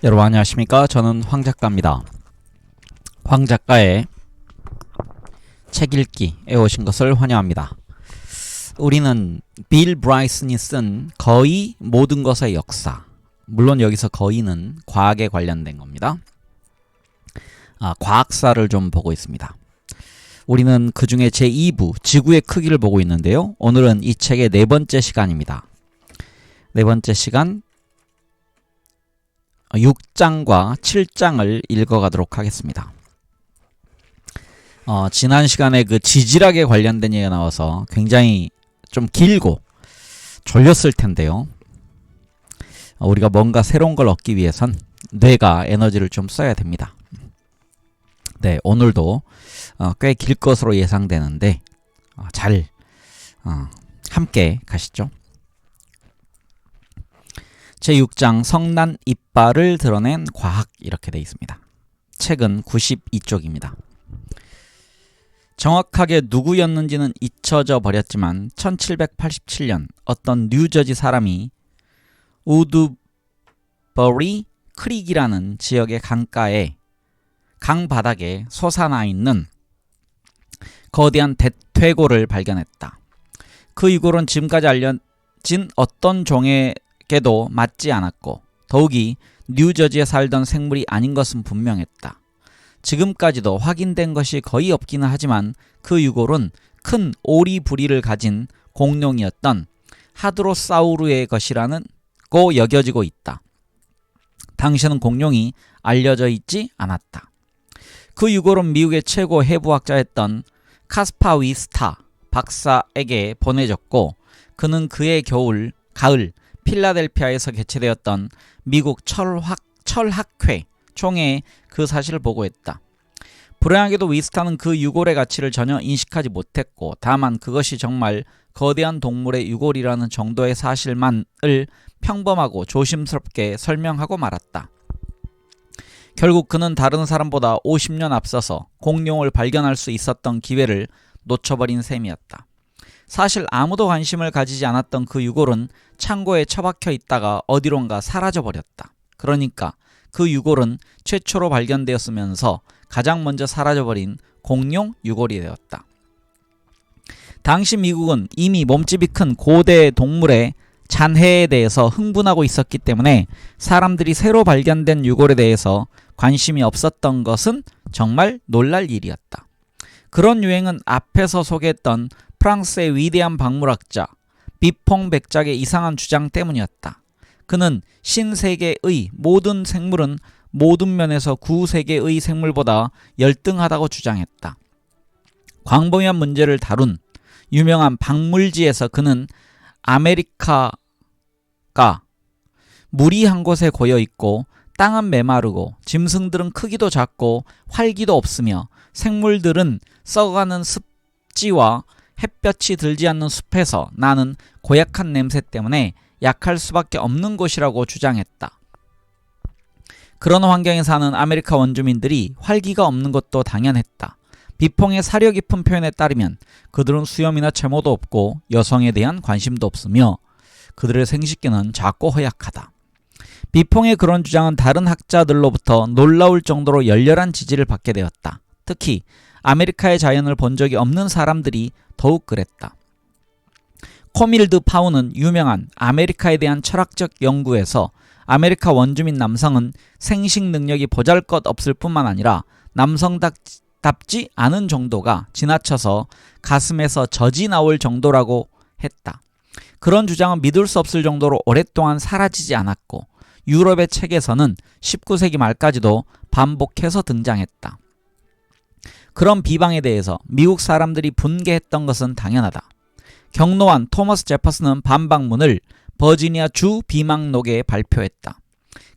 여러분 안녕하십니까? 저는 황 작가입니다. 황 작가의 책 읽기에 오신 것을 환영합니다. 우리는 빌 브라이슨이 쓴 거의 모든 것의 역사, 물론 여기서 거의는 과학에 관련된 겁니다. 과학사를 좀 보고 있습니다. 우리는 그 중에 제2부 지구의 크기를 보고 있는데요. 오늘은 이 책의 네 번째 시간입니다. 네 번째 시간 6장과 7장을 읽어가도록 하겠습니다. 지난 시간에 그 지질학에 관련된 얘기가 나와서 굉장히 좀 길고 졸렸을 텐데요. 우리가 뭔가 새로운 걸 얻기 위해선 뇌가 에너지를 좀 써야 됩니다. 네, 오늘도 꽤 길 것으로 예상되는데 잘 함께 가시죠. 제6장 성난 이빨을 드러낸 과학 이렇게 되어 있습니다. 책은 92쪽입니다. 정확하게 누구였는지는 잊혀져 버렸지만 1787년 어떤 뉴저지 사람이 우드버리 크릭이라는 지역의 강 바닥에 솟아나 있는 거대한 대퇴골을 발견했다. 그 이골은 지금까지 알려진 어떤 종에게도 맞지 않았고 더욱이 뉴저지에 살던 생물이 아닌 것은 분명했다. 지금까지도 확인된 것이 거의 없기는 하지만 그 유골은 큰 오리 부리를 가진 공룡이었던 하드로사우루의 것이라고 여겨지고 있다. 당시에는 공룡이 알려져 있지 않았다. 그 유골은 미국의 최고 해부학자였던 카스파위스타 박사에게 보내졌고 그는 그해 가을 필라델피아에서 개최되었던 미국 철학회 총회에 그 사실을 보고했다. 불행하게도 위스타는 그 유골의 가치를 전혀 인식하지 못했고 다만 그것이 정말 거대한 동물의 유골이라는 정도의 사실만을 평범하고 조심스럽게 설명하고 말았다. 결국 그는 다른 사람보다 50년 앞서서 공룡을 발견할 수 있었던 기회를 놓쳐버린 셈이었다. 사실 아무도 관심을 가지지 않았던 그 유골은 창고에 처박혀 있다가 어디론가 사라져버렸다. 그러니까 그 유골은 최초로 발견되었으면서 가장 먼저 사라져버린 공룡 유골이 되었다. 당시 미국은 이미 몸집이 큰 고대 동물의 잔해에 대해서 흥분하고 있었기 때문에 사람들이 새로 발견된 유골에 대해서 관심이 없었던 것은 정말 놀랄 일이었다. 그런 유행은 앞에서 소개했던 프랑스의 위대한 박물학자 비퐁 백작의 이상한 주장 때문이었다. 그는 신세계의 모든 생물은 모든 면에서 구세계의 생물보다 열등하다고 주장했다. 광범위한 문제를 다룬 유명한 박물지에서 그는 아메리카가 물이 한 곳에 고여 있고 땅은 메마르고 짐승들은 크기도 작고 활기도 없으며 생물들은 썩어가는 습지와 햇볕이 들지 않는 숲에서 나는 고약한 냄새 때문에 약할 수밖에 없는 곳이라고 주장했다. 그런 환경에 사는 아메리카 원주민들이 활기가 없는 것도 당연했다. 비퐁의 사려 깊은 표현에 따르면 그들은 수염이나 채모도 없고 여성에 대한 관심도 없으며 그들의 생식기는 작고 허약하다. 비퐁의 그런 주장은 다른 학자들로부터 놀라울 정도로 열렬한 지지를 받게 되었다. 특히 아메리카의 자연을 본 적이 없는 사람들이 더욱 그랬다. 코밀드 파우는 유명한 아메리카에 대한 철학적 연구에서 아메리카 원주민 남성은 생식 능력이 보잘것없을 뿐만 아니라 남성답지 않은 정도가 지나쳐서 가슴에서 젖이 나올 정도라고 했다. 그런 주장은 믿을 수 없을 정도로 오랫동안 사라지지 않았고 유럽의 책에서는 19세기 말까지도 반복해서 등장했다. 그런 비방에 대해서 미국 사람들이 분개했던 것은 당연하다. 경로원 토머스 제퍼슨은 반박문을 버지니아 주 비망록에 발표했다.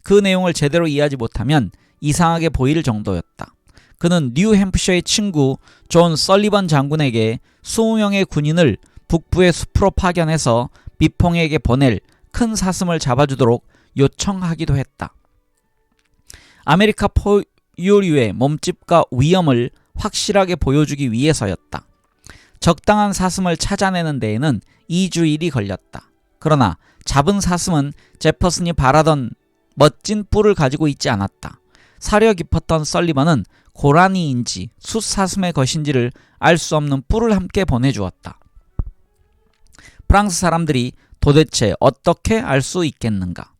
그 내용을 제대로 이해하지 못하면 이상하게 보일 정도였다. 그는 뉴햄프셔의 친구 존 설리번 장군에게 20명의 군인을 북부의 숲으로 파견해서 비퐁에게 보낼 큰 사슴을 잡아주도록 요청하기도 했다. 아메리카 포유류의 몸집과 위험을 확실하게 보여주기 위해서였다. 적당한 사슴을 찾아내는 데에는 2주일이 걸렸다. 그러나 잡은 사슴은 제퍼슨이 바라던 멋진 뿔을 가지고 있지 않았다. 사려 깊었던 설리번은 고라니인지 숫사슴의 것인지를 알 수 없는 뿔을 함께 보내주었다. 프랑스 사람들이 도대체 어떻게 알 수 있겠는가?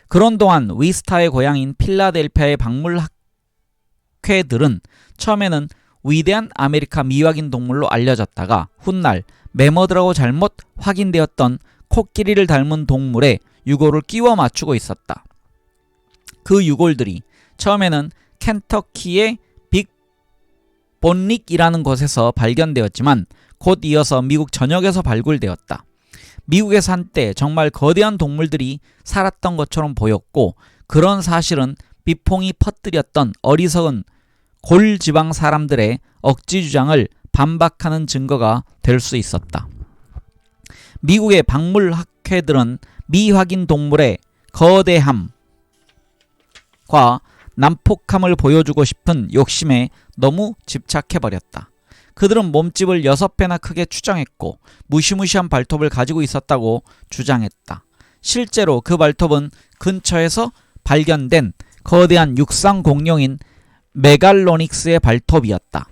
그런 동안 위스타의 고향인 필라델피아의 박물학회들은 처음에는 위대한 아메리카 미확인 동물로 알려졌다가 훗날 매머드라고 잘못 확인되었던 코끼리를 닮은 동물에 유골을 끼워 맞추고 있었다. 그 유골들이 처음에는 켄터키의 빅본릭이라는 곳에서 발견되었지만 곧 이어서 미국 전역에서 발굴되었다. 미국에서 한때 정말 거대한 동물들이 살았던 것처럼 보였고 그런 사실은 비퐁이 퍼뜨렸던 어리석은 골지방 사람들의 억지 주장을 반박하는 증거가 될 수 있었다. 미국의 박물학회들은 미확인 동물의 거대함과 난폭함을 보여주고 싶은 욕심에 너무 집착해버렸다. 그들은 몸집을 6배나 크게 추정했고 무시무시한 발톱을 가지고 있었다고 주장했다. 실제로 그 발톱은 근처에서 발견된 거대한 육상 공룡인 메갈로닉스의 발톱이었다.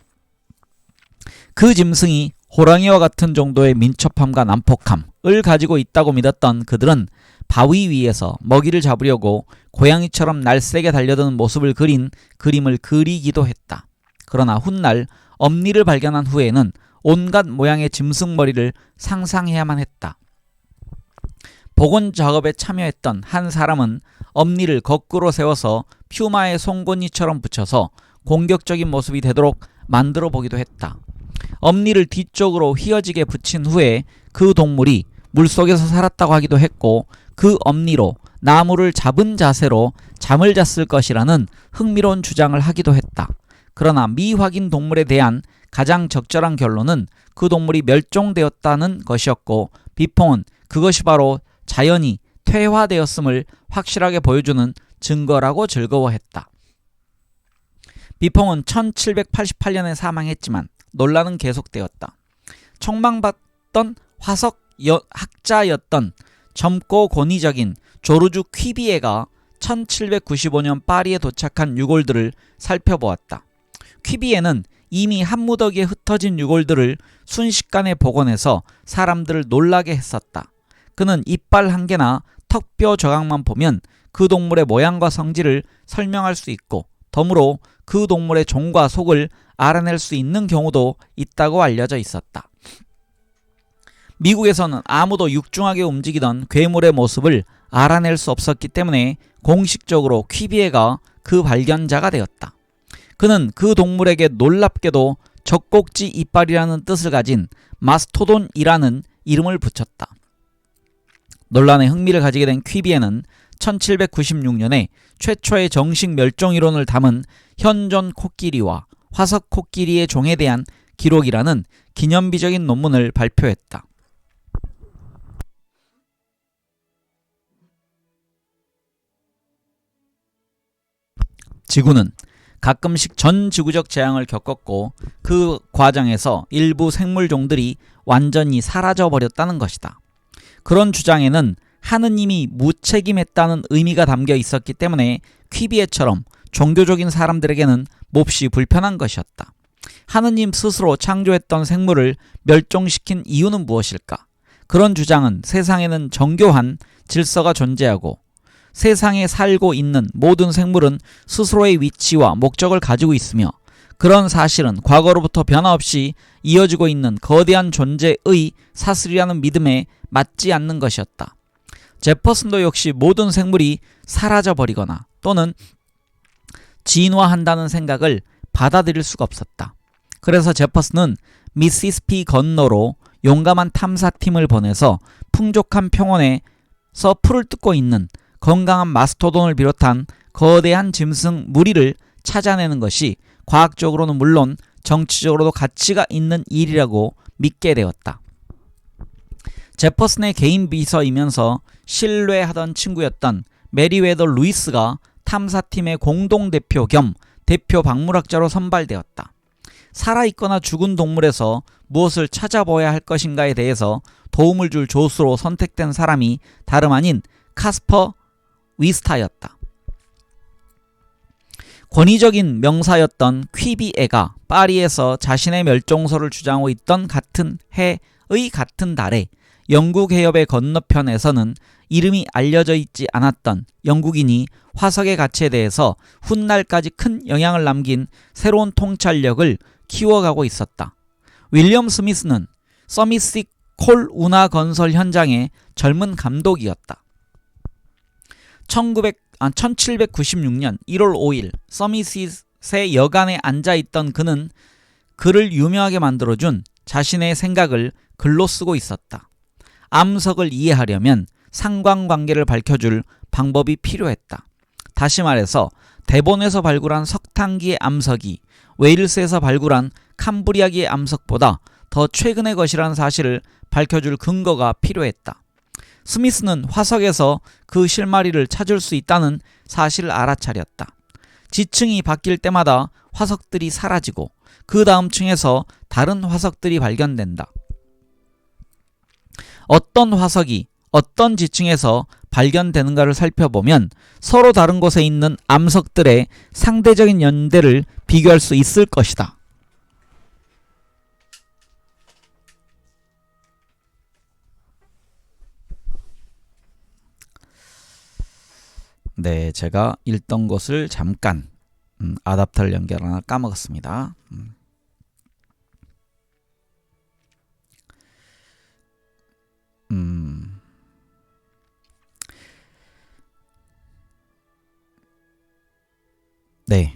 그 짐승이 호랑이와 같은 정도의 민첩함과 난폭함을 가지고 있다고 믿었던 그들은 바위 위에서 먹이를 잡으려고 고양이처럼 날쌔게 달려드는 모습을 그린 그림을 그리기도 했다. 그러나 훗날 엄니를 발견한 후에는 온갖 모양의 짐승 머리를 상상해야만 했다. 복원 작업에 참여했던 한 사람은 엄니를 거꾸로 세워서 퓨마의 송곳니처럼 붙여서 공격적인 모습이 되도록 만들어 보기도 했다. 엄니를 뒤쪽으로 휘어지게 붙인 후에 그 동물이 물속에서 살았다고 하기도 했고 그 엄니로 나무를 잡은 자세로 잠을 잤을 것이라는 흥미로운 주장을 하기도 했다. 그러나 미확인 동물에 대한 가장 적절한 결론은 그 동물이 멸종되었다는 것이었고 비퐁은 그것이 바로 자연이 퇴화되었음을 확실하게 보여주는 증거라고 즐거워했다. 비퐁은 1788년에 사망했지만 논란은 계속되었다. 촉망받던 화석 학자였던 젊고 권위적인 조르주 퀴비에가 1795년 파리에 도착한 유골들을 살펴보았다. 퀴비에는 이미 한 무더기에 흩어진 유골들을 순식간에 복원해서 사람들을 놀라게 했었다. 그는 이빨 한 개나 턱뼈 조각만 보면 그 동물의 모양과 성질을 설명할 수 있고 덤으로 그 동물의 종과 속을 알아낼 수 있는 경우도 있다고 알려져 있었다. 미국에서는 아무도 육중하게 움직이던 괴물의 모습을 알아낼 수 없었기 때문에 공식적으로 퀴비에가 그 발견자가 되었다. 그는 그 동물에게 놀랍게도 젖꼭지 이빨이라는 뜻을 가진 마스토돈이라는 이름을 붙였다. 논란에 흥미를 가지게 된 퀴비에는 1796년에 최초의 정식 멸종이론을 담은 현존 코끼리와 화석 코끼리의 종에 대한 기록이라는 기념비적인 논문을 발표했다. 지구는 가끔씩 전지구적 재앙을 겪었고 그 과정에서 일부 생물종들이 완전히 사라져버렸다는 것이다. 그런 주장에는 하느님이 무책임했다는 의미가 담겨 있었기 때문에 퀴비에처럼 종교적인 사람들에게는 몹시 불편한 것이었다. 하느님 스스로 창조했던 생물을 멸종시킨 이유는 무엇일까? 그런 주장은 세상에는 정교한 질서가 존재하고 세상에 살고 있는 모든 생물은 스스로의 위치와 목적을 가지고 있으며 그런 사실은 과거로부터 변화없이 이어지고 있는 거대한 존재의 사슬이라는 믿음에 맞지 않는 것이었다. 제퍼슨도 역시 모든 생물이 사라져버리거나 또는 진화한다는 생각을 받아들일 수가 없었다. 그래서 제퍼슨은 미시시피 건너로 용감한 탐사팀을 보내서 풍족한 평원에서 풀을 뜯고 있는 건강한 마스토돈을 비롯한 거대한 짐승 무리를 찾아내는 것이 과학적으로는 물론 정치적으로도 가치가 있는 일이라고 믿게 되었다. 제퍼슨의 개인 비서이면서 신뢰하던 친구였던 메리웨더 루이스가 탐사팀의 공동대표 겸 대표 박물학자로 선발되었다. 살아있거나 죽은 동물에서 무엇을 찾아보아야 할 것인가에 대해서 도움을 줄 조수로 선택된 사람이 다름 아닌 카스퍼 위스타였다. 권위적인 명사였던 퀴비에가 파리에서 자신의 멸종설을 주장하고 있던 같은 해의 같은 달에 영국 해협의 건너편에서는 이름이 알려져 있지 않았던 영국인이 화석의 가치에 대해서 훗날까지 큰 영향을 남긴 새로운 통찰력을 키워가고 있었다. 윌리엄 스미스는 서미시 콜 운하 건설 현장의 젊은 감독이었다. 1796년 1월 5일 서미시의 여관에 앉아있던 그는 그를 유명하게 만들어준 자신의 생각을 글로 쓰고 있었다. 암석을 이해하려면 상관관계를 밝혀줄 방법이 필요했다. 다시 말해서 데본에서 발굴한 석탄기의 암석이 웨일스에서 발굴한 캄브리아기의 암석보다 더 최근의 것이라는 사실을 밝혀줄 근거가 필요했다. 스미스는 화석에서 그 실마리를 찾을 수 있다는 사실을 알아차렸다. 지층이 바뀔 때마다 화석들이 사라지고 그 다음 층에서 다른 화석들이 발견된다. 어떤 화석이 어떤 지층에서 발견되는가를 살펴보면 서로 다른 곳에 있는 암석들의 상대적인 연대를 비교할 수 있을 것이다. 네, 제가 읽던 것을 잠깐 아답터를 연결하나 까먹었습니다. 네.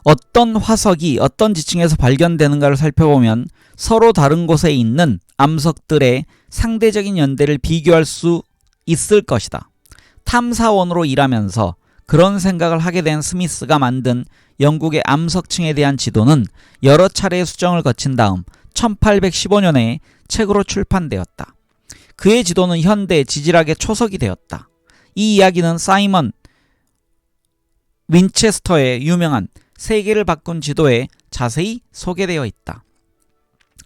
어떤 화석이 어떤 지층에서 발견되는가를 살펴보면 서로 다른 곳에 있는 암석들의 상대적인 연대를 비교할 수 있을 것이다. 탐사원으로 일하면서 그런 생각을 하게 된 스미스가 만든 영국의 암석층에 대한 지도는 여러 차례의 수정을 거친 다음 1815년에 책으로 출판되었다. 그의 지도는 현대 지질학의 초석이 되었다. 이 이야기는 사이먼 윈체스터의 유명한 세계를 바꾼 지도에 자세히 소개되어 있다.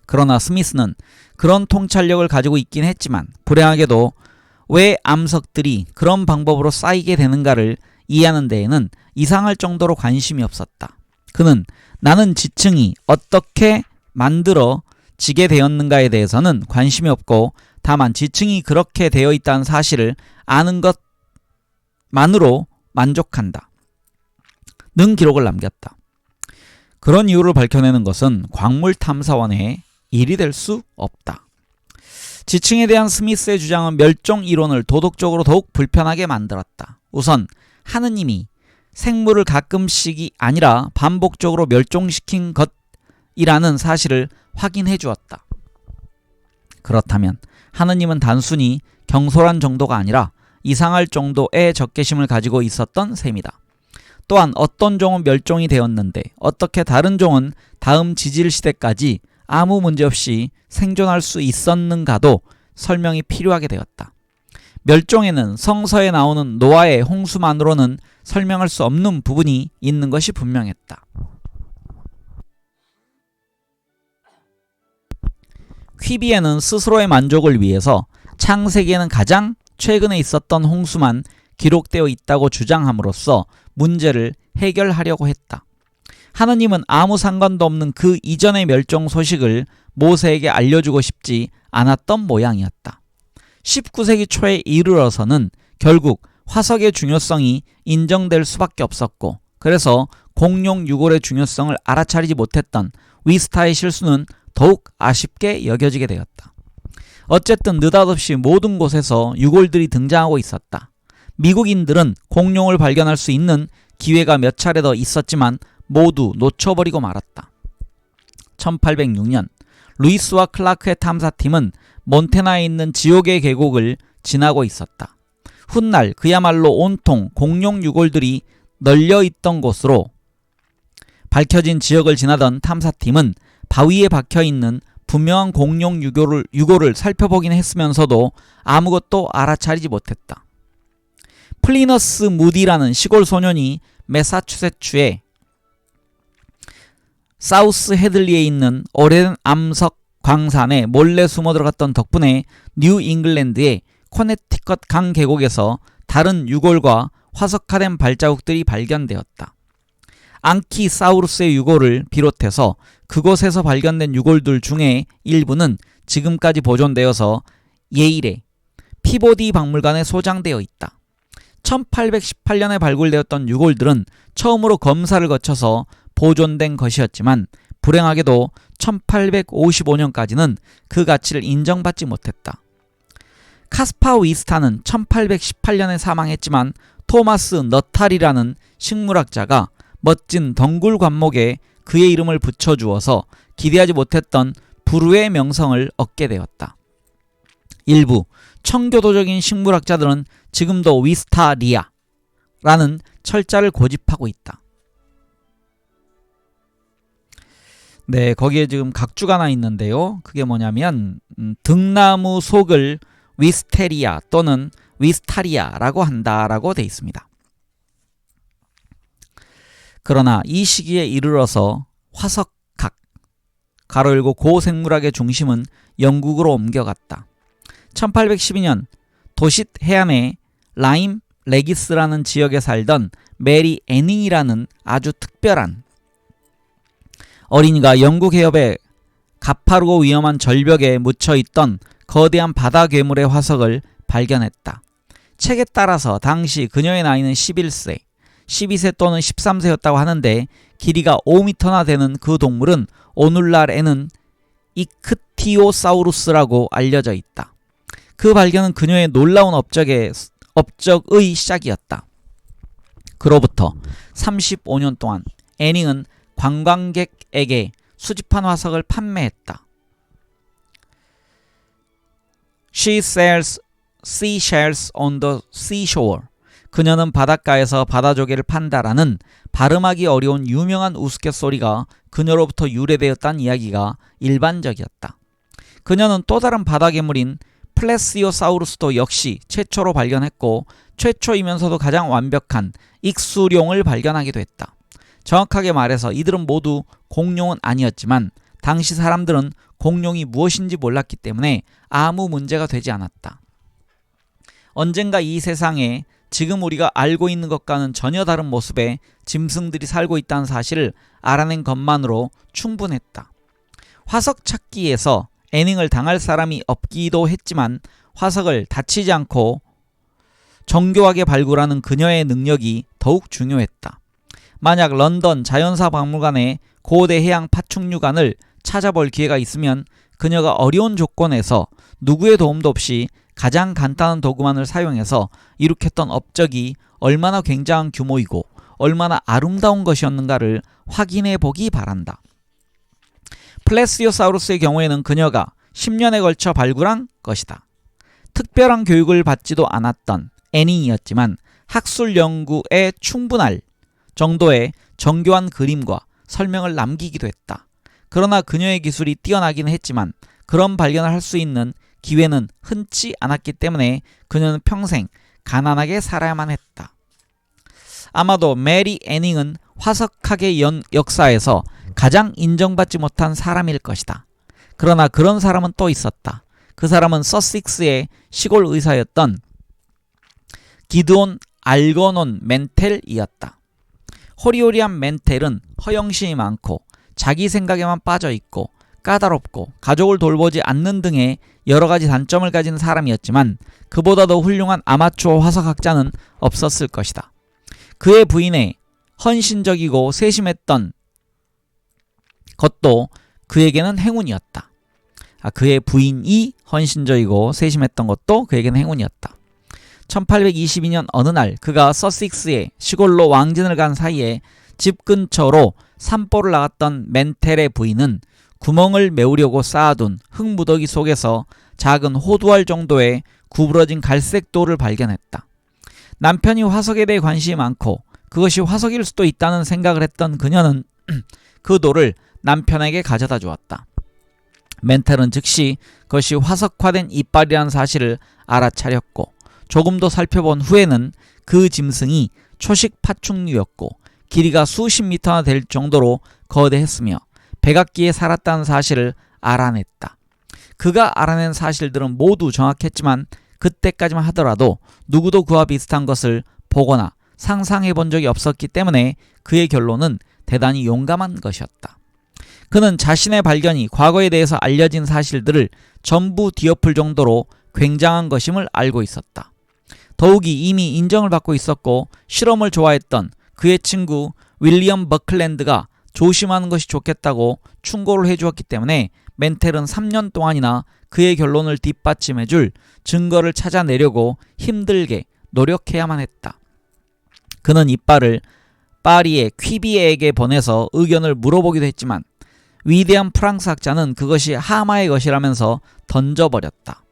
그러나 스미스는 그런 통찰력을 가지고 있긴 했지만 불행하게도 왜 암석들이 그런 방법으로 쌓이게 되는가를 이해하는 데에는 이상할 정도로 관심이 없었다. 그는 나는 지층이 어떻게 만들어지게 되었는가에 대해서는 관심이 없고 다만 지층이 그렇게 되어 있다는 사실을 아는 것만으로 만족한다. 는 기록을 남겼다. 그런 이유를 밝혀내는 것은 광물탐사원의 일이 될 수 없다. 지층에 대한 스미스의 주장은 멸종 이론을 도덕적으로 더욱 불편하게 만들었다. 우선 하느님이 생물을 가끔씩이 아니라 반복적으로 멸종시킨 것이라는 사실을 확인해 주었다. 그렇다면 하느님은 단순히 경솔한 정도가 아니라 이상할 정도의 적개심을 가지고 있었던 셈이다. 또한 어떤 종은 멸종이 되었는데 어떻게 다른 종은 다음 지질 시대까지 아무 문제없이 생존할 수 있었는가도 설명이 필요하게 되었다. 멸종에는 성서에 나오는 노아의 홍수만으로는 설명할 수 없는 부분이 있는 것이 분명했다. 퀴비에는 스스로의 만족을 위해서 창세기에는 가장 최근에 있었던 홍수만 기록되어 있다고 주장함으로써 문제를 해결하려고 했다. 하느님은 아무 상관도 없는 그 이전의 멸종 소식을 모세에게 알려주고 싶지 않았던 모양이었다. 19세기 초에 이르러서는 결국 화석의 중요성이 인정될 수밖에 없었고 그래서 공룡 유골의 중요성을 알아차리지 못했던 위스타의 실수는 더욱 아쉽게 여겨지게 되었다. 어쨌든 느닷없이 모든 곳에서 유골들이 등장하고 있었다. 미국인들은 공룡을 발견할 수 있는 기회가 몇 차례 더 있었지만 모두 놓쳐버리고 말았다. 1806년 루이스와 클라크의 탐사팀은 몬태나에 있는 지옥의 계곡을 지나고 있었다. 훗날 그야말로 온통 공룡 유골들이 널려있던 곳으로 밝혀진 지역을 지나던 탐사팀은 바위에 박혀있는 분명한 공룡 유골을 살펴보긴 했으면서도 아무것도 알아차리지 못했다. 플리너스 무디라는 시골 소년이 매사추세츠의 사우스 헤들리에 있는 오래된 암석 광산에 몰래 숨어 들어갔던 덕분에 뉴 잉글랜드의 코네티컷 강 계곡에서 다른 유골과 화석화된 발자국들이 발견되었다. 앙키사우루스의 유골을 비롯해서 그곳에서 발견된 유골들 중에 일부는 지금까지 보존되어서 예일의 피보디 박물관에 소장되어 있다. 1818년에 발굴되었던 유골들은 처음으로 검사를 거쳐서 보존된 것이었지만 불행하게도 1855년까지는 그 가치를 인정받지 못했다. 카스파 위스타는 1818년에 사망했지만 토마스 너탈이라는 식물학자가 멋진 덩굴 관목에 그의 이름을 붙여주어서 기대하지 못했던 불후의 명성을 얻게 되었다. 일부 청교도적인 식물학자들은 지금도 위스타리아라는 철자를 고집하고 있다. 네, 거기에 지금 각주가 하나 있는데요. 그게 뭐냐면 등나무 속을 위스테리아 또는 위스타리아라고 한다라고 되어 있습니다. 그러나 이 시기에 이르러서 화석학, 가로 열고 고생물학의 중심은 영국으로 옮겨갔다. 1812년 도싯 해안의 라임 레기스라는 지역에 살던 메리 애닝이라는 아주 특별한 어린이가 영국 해협의 가파르고 위험한 절벽에 묻혀있던 거대한 바다 괴물의 화석을 발견했다. 책에 따라서 당시 그녀의 나이는 11세, 12세 또는 13세였다고 하는데 길이가 5m나 되는 그 동물은 오늘날에는 이크티오사우루스라고 알려져 있다. 그 발견은 그녀의 놀라운 업적의 시작이었다. 그로부터 35년 동안 애닝은 관광객에게 수집한 화석을 판매했다. She sells seashells on the seashore. 그녀는 바닷가에서 바다조개를 판다라는 발음하기 어려운 유명한 우스갯소리가 그녀로부터 유래되었다는 이야기가 일반적이었다. 그녀는 또 다른 바다괴물인 플레시오사우루스도 역시 최초로 발견했고 최초이면서도 가장 완벽한 익수룡을 발견하기도 했다. 정확하게 말해서 이들은 모두 공룡은 아니었지만 당시 사람들은 공룡이 무엇인지 몰랐기 때문에 아무 문제가 되지 않았다. 언젠가 이 세상에 지금 우리가 알고 있는 것과는 전혀 다른 모습의 짐승들이 살고 있다는 사실을 알아낸 것만으로 충분했다. 화석 찾기에서 애닝을 당할 사람이 없기도 했지만 화석을 다치지 않고 정교하게 발굴하는 그녀의 능력이 더욱 중요했다. 만약 런던 자연사 박물관의 고대 해양 파충류관을 찾아볼 기회가 있으면 그녀가 어려운 조건에서 누구의 도움도 없이 가장 간단한 도구만을 사용해서 일으켰던 업적이 얼마나 굉장한 규모이고 얼마나 아름다운 것이었는가를 확인해 보기 바란다. 플레시오사우루스의 경우에는 그녀가 10년에 걸쳐 발굴한 것이다. 특별한 교육을 받지도 않았던 애닝이었지만 학술 연구에 충분할 정도의 정교한 그림과 설명을 남기기도 했다. 그러나 그녀의 기술이 뛰어나긴 했지만 그런 발견을 할 수 있는 기회는 흔치 않았기 때문에 그녀는 평생 가난하게 살아야만 했다. 아마도 메리 애닝은 화석학의 역사에서 가장 인정받지 못한 사람일 것이다. 그러나 그런 사람은 또 있었다. 그 사람은 서식스의 시골 의사였던 기드온 알거논 멘텔이었다. 호리호리한 멘텔은 허영심이 많고 자기 생각에만 빠져있고 까다롭고 가족을 돌보지 않는 등의 여러가지 단점을 가진 사람이었지만 그보다도 훌륭한 아마추어 화석학자는 없었을 것이다. 그의 부인의 헌신적이고 세심했던 것도 그에게는 행운이었다. 그의 부인이 헌신적이고 세심했던 것도 그에게는 행운이었다. 1822년 어느 날 그가 서식스의 시골로 왕진을 간 사이에 집 근처로 산보를 나갔던 멘텔의 부인은 구멍을 메우려고 쌓아둔 흙무더기 속에서 작은 호두알 정도의 구부러진 갈색 돌을 발견했다. 남편이 화석에 대해 관심이 많고 그것이 화석일 수도 있다는 생각을 했던 그녀는 그 돌을 남편에게 가져다 주었다. 멘텔은 즉시 그것이 화석화된 이빨이라는 사실을 알아차렸고 조금 더 살펴본 후에는 그 짐승이 초식 파충류였고 길이가 수십 미터나 될 정도로 거대했으며 백악기에 살았다는 사실을 알아냈다. 그가 알아낸 사실들은 모두 정확했지만 그때까지만 하더라도 누구도 그와 비슷한 것을 보거나 상상해 본 적이 없었기 때문에 그의 결론은 대단히 용감한 것이었다. 그는 자신의 발견이 과거에 대해서 알려진 사실들을 전부 뒤엎을 정도로 굉장한 것임을 알고 있었다. 더욱이 이미 인정을 받고 있었고 실험을 좋아했던 그의 친구 윌리엄 버클랜드가 조심하는 것이 좋겠다고 충고를 해주었기 때문에 멘텔은 3년 동안이나 그의 결론을 뒷받침해줄 증거를 찾아내려고 힘들게 노력해야만 했다. 그는 이빨을 파리의 퀴비에에게 보내서 의견을 물어보기도 했지만 위대한 프랑스 학자는 그것이 하마의 것이라면서 던져버렸다.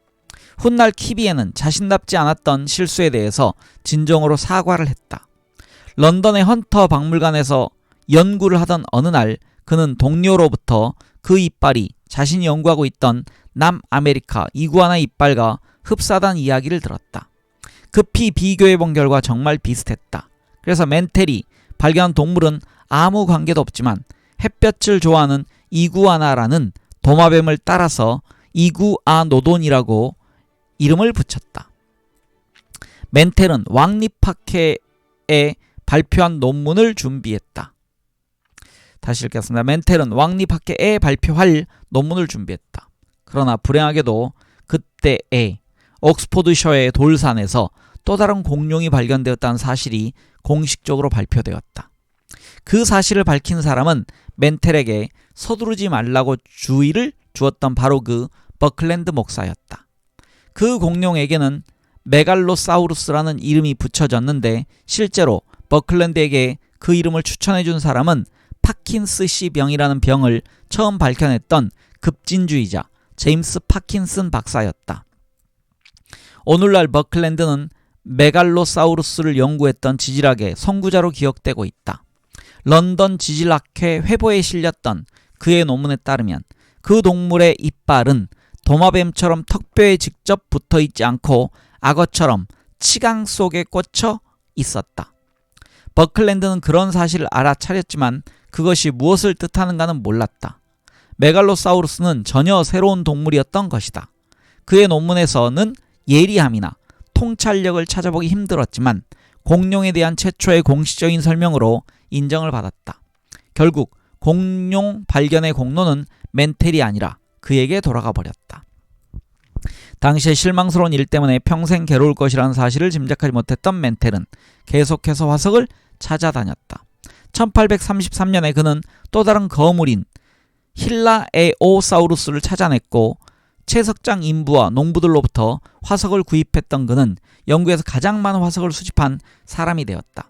훗날 퀴비에는 자신답지 않았던 실수에 대해서 진정으로 사과를 했다. 런던의 헌터 박물관에서 연구를 하던 어느 날 그는 동료로부터 그 이빨이 자신이 연구하고 있던 남아메리카 이구아나 이빨과 흡사하다는 이야기를 들었다. 급히 비교해본 결과 정말 비슷했다. 그래서 멘텔이 발견한 동물은 아무 관계도 없지만 햇볕을 좋아하는 이구아나라는 도마뱀을 따라서 이구아노돈이라고 이름을 붙였다. 멘텔은 왕립학회에 발표한 논문을 준비했다. 다시 읽겠습니다. 멘텔은 왕립학회에 발표할 논문을 준비했다. 그러나 불행하게도 그때에 옥스포드셔의 돌산에서 또 다른 공룡이 발견되었다는 사실이 공식적으로 발표되었다. 그 사실을 밝힌 사람은 멘텔에게 서두르지 말라고 주의를 주었던 바로 그 버클랜드 목사였다. 그 공룡에게는 메갈로사우루스라는 이름이 붙여졌는데 실제로 버클랜드에게 그 이름을 추천해준 사람은 파킨스씨 병이라는 병을 처음 밝혀냈던 급진주의자 제임스 파킨슨 박사였다. 오늘날 버클랜드는 메갈로사우루스를 연구했던 지질학의 선구자로 기억되고 있다. 런던 지질학회 회보에 실렸던 그의 논문에 따르면 그 동물의 이빨은 도마뱀처럼 턱뼈에 직접 붙어있지 않고 악어처럼 치강 속에 꽂혀 있었다. 버클랜드는 그런 사실을 알아차렸지만 그것이 무엇을 뜻하는가는 몰랐다. 메갈로사우루스는 전혀 새로운 동물이었던 것이다. 그의 논문에서는 예리함이나 통찰력을 찾아보기 힘들었지만 공룡에 대한 최초의 공식적인 설명으로 인정을 받았다. 결국 공룡 발견의 공로는 멘텔이 아니라 그에게 돌아가 버렸다. 당시의 실망스러운 일 때문에 평생 괴로울 것이라는 사실을 짐작하지 못했던 멘텔은 계속해서 화석을 찾아다녔다. 1833년에 그는 또 다른 거물인 힐라에오사우루스를 찾아냈고 채석장 인부와 농부들로부터 화석을 구입했던 그는 영국에서 가장 많은 화석을 수집한 사람이 되었다.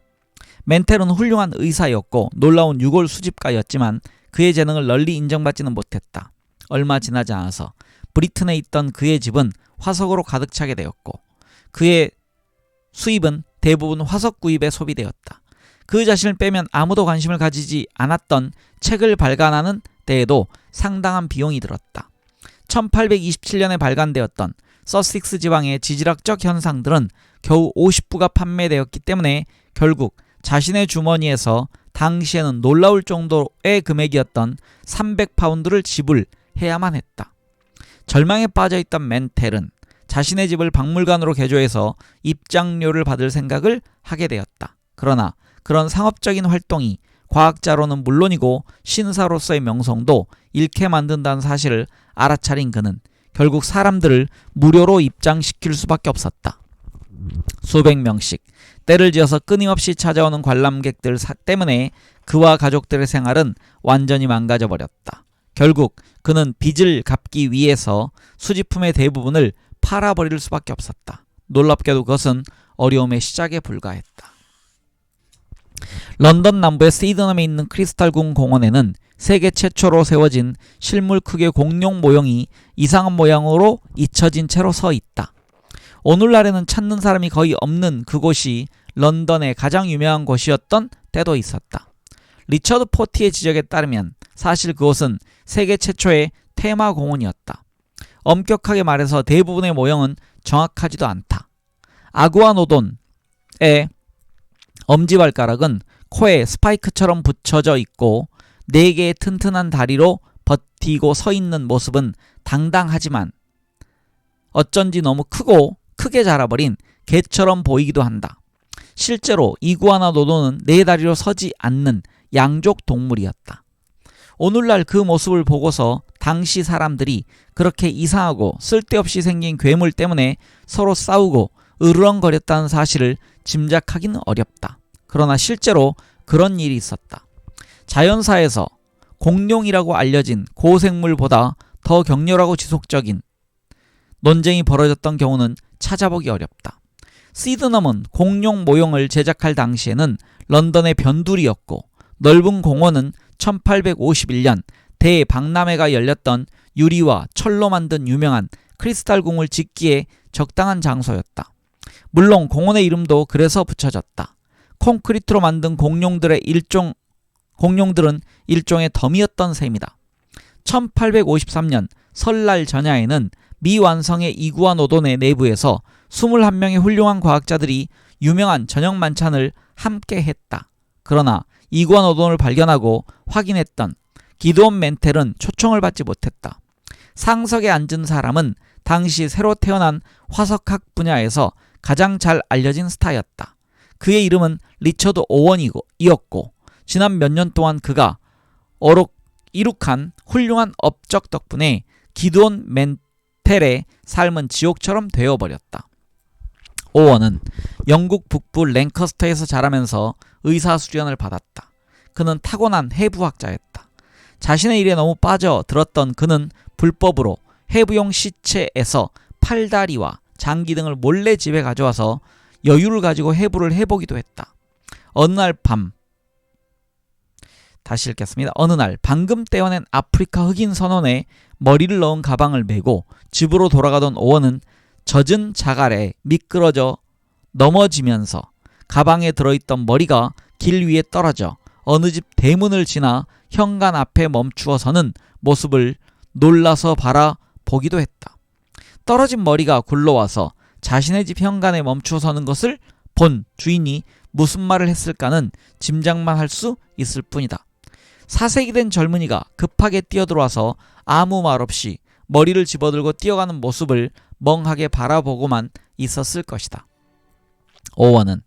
멘텔은 훌륭한 의사였고 놀라운 유골 수집가였지만 그의 재능을 널리 인정받지는 못했다. 얼마 지나지 않아서 브리튼에 있던 그의 집은 화석으로 가득 차게 되었고 그의 수입은 대부분 화석 구입에 소비되었다. 그 자신을 빼면 아무도 관심을 가지지 않았던 책을 발간하는 데에도 상당한 비용이 들었다. 1827년에 발간되었던 서식스 지방의 지질학적 현상들은 겨우 50부가 판매되었기 때문에 결국 자신의 주머니에서 당시에는 놀라울 정도의 금액이었던 300파운드를 지불해야만 했다. 절망에 빠져있던 멘텔은 자신의 집을 박물관으로 개조해서 입장료를 받을 생각을 하게 되었다. 그러나 그런 상업적인 활동이 과학자로는 물론이고 신사로서의 명성도 잃게 만든다는 사실을 알아차린 그는 결국 사람들을 무료로 입장시킬 수밖에 없었다. 수백 명씩 때를 지어서 끊임없이 찾아오는 관람객들 때문에 그와 가족들의 생활은 완전히 망가져 버렸다. 결국 그는 빚을 갚기 위해서 수집품의 대부분을 팔아버릴 수밖에 없었다. 놀랍게도 그것은 어려움의 시작에 불과했다. 런던 남부의 시드넘에 있는 크리스탈궁 공원에는 세계 최초로 세워진 실물 크기의 공룡 모형이 이상한 모양으로 잊혀진 채로 서 있다. 오늘날에는 찾는 사람이 거의 없는 그곳이 런던의 가장 유명한 곳이었던 때도 있었다. 리처드 포티의 지적에 따르면 사실 그곳은 세계 최초의 테마 공원이었다. 엄격하게 말해서 대부분의 모형은 정확하지도 않다. 아구아노돈의 엄지발가락은 코에 스파이크처럼 붙여져 있고 4개의 튼튼한 다리로 버티고 서 있는 모습은 당당하지만 어쩐지 너무 크고 크게 자라버린 개처럼 보이기도 한다. 실제로 이구아나 노도는 네 다리로 서지 않는 양족 동물이었다. 오늘날 그 모습을 보고서 당시 사람들이 그렇게 이상하고 쓸데없이 생긴 괴물 때문에 서로 싸우고 으르렁거렸다는 사실을 짐작하기는 어렵다. 그러나 실제로 그런 일이 있었다. 자연사에서 공룡이라고 알려진 고생물보다 더 격렬하고 지속적인 논쟁이 벌어졌던 경우는 찾아보기 어렵다. 시드넘은 공룡 모형을 제작할 당시에는 런던의 변두리였고, 넓은 공원은 1851년 대박람회가 열렸던 유리와 철로 만든 유명한 크리스탈궁을 짓기에 적당한 장소였다. 물론 공원의 이름도 그래서 붙여졌다. 콘크리트로 만든 공룡들은 일종의 덤이었던 셈이다. 1853년 설날 전야에는 미완성의 이구아노돈의 내부에서 21명의 훌륭한 과학자들이 유명한 저녁 만찬을 함께 했다. 그러나 이구아노돈을 발견하고 확인했던 기드온 멘텔은 초청을 받지 못했다. 상석에 앉은 사람은 당시 새로 태어난 화석학 분야에서 가장 잘 알려진 스타였다. 그의 이름은 리처드 오원이었고, 지난 몇 년 동안 그가 이룩한 훌륭한 업적 덕분에 기드온 멘텔의 삶은 지옥처럼 되어버렸다. 오원은 영국 북부 랭커스터에서 자라면서 의사수련을 받았다. 그는 타고난 해부학자였다. 자신의 일에 너무 빠져들었던 그는 불법으로 해부용 시체에서 팔다리와 장기 등을 몰래 집에 가져와서 여유를 가지고 해부를 해보기도 했다. 어느 날 방금 떼어낸 아프리카 흑인 선원의 머리를 넣은 가방을 메고 집으로 돌아가던 오원은 젖은 자갈에 미끄러져 넘어지면서 가방에 들어있던 머리가 길 위에 떨어져 어느 집 대문을 지나 현관 앞에 멈추어 서는 모습을 놀라서 바라보기도 했다. 떨어진 머리가 굴러와서 자신의 집 현관에 멈추어 서는 것을 본 주인이 무슨 말을 했을까는 짐작만 할 수 있을 뿐이다. 사색이 된 젊은이가 급하게 뛰어들어와서 아무 말 없이 머리를 집어들고 뛰어가는 모습을 멍하게 바라보고만 있었을 것이다. 오원은